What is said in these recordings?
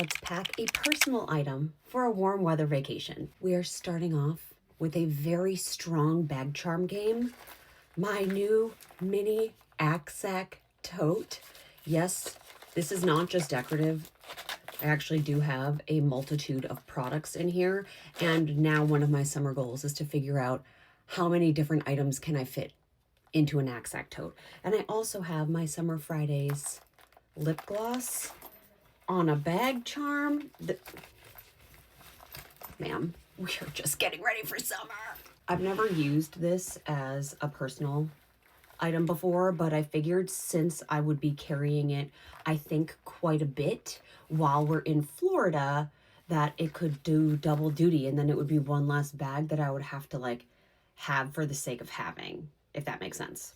let's pack a personal item for a warm weather vacation. We are starting off with a very strong bag charm game. My new mini ACSAC tote. Yes, this is not just decorative. I actually do have a multitude of products in here. And now one of my summer goals is to figure out how many different items can I fit into an ACSAC tote. And I also have my Summer Fridays lip gloss on a bag charm. Ma'am, we are just getting ready for summer. I've never used this as a personal item before, but I figured since I would be carrying it, I think quite a bit while we're in Florida, that it could do double duty, and then it would be one less bag that I would have to like have for the sake of having, if that makes sense.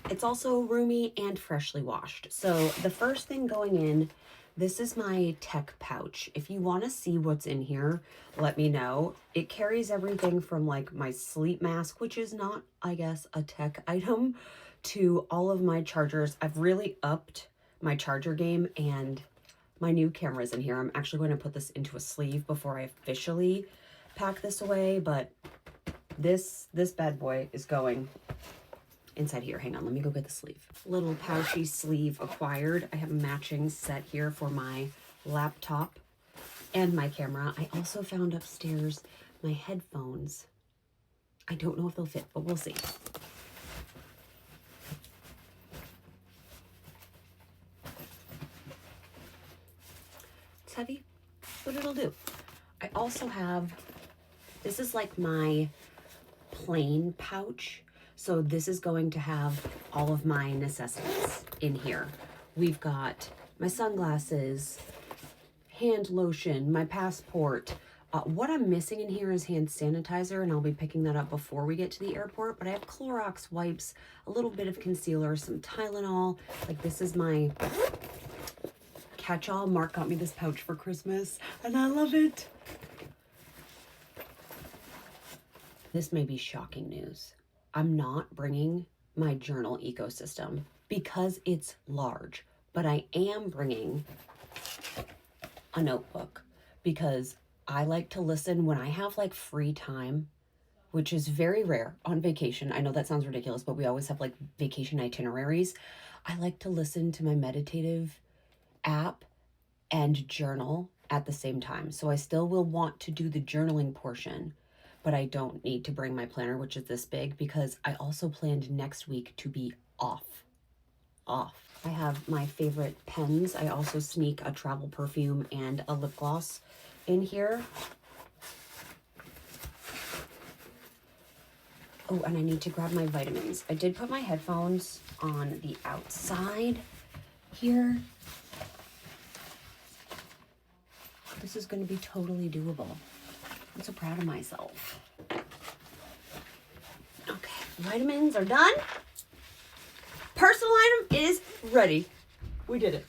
It's also roomy and freshly washed. So the first thing going in, this is my tech pouch. If you want to see what's in here, let me know. It carries everything from like my sleep mask, which is not, I guess, a tech item, to all of my chargers. I've really upped my charger game, and my new camera's in here. I'm actually going to put this into a sleeve before I officially pack this away, but this bad boy is going inside here. Hang on, let me go get the sleeve. Little pouchy sleeve acquired. I have a matching set here for my laptop and my camera. I also found upstairs my headphones. I don't know if they'll fit, but we'll see. It's heavy, but it'll do. I also have, this is like my plain pouch. So this is going to have all of my necessities in here. We've got my sunglasses, hand lotion, my passport. What I'm missing in here is hand sanitizer, and I'll be picking that up before we get to the airport. But I have Clorox wipes, a little bit of concealer, some Tylenol. Like, this is my catch-all. Mark got me this pouch for Christmas, and I love it. This may be shocking news. I'm not bringing my journal ecosystem because it's large, but I am bringing a notebook because I like to listen when I have like free time, which is very rare on vacation. I know that sounds ridiculous, but we always have like vacation itineraries. I like to listen to my meditative app and journal at the same time. So I still will want to do the journaling portion, but I don't need to bring my planner, which is this big, because I also planned next week to be off. I have my favorite pens. I also sneak a travel perfume and a lip gloss in here. Oh, and I need to grab my vitamins. I did put my headphones on the outside here. This is going to be totally doable. I'm so proud of myself. Okay, vitamins are done. Personal item is ready. We did it.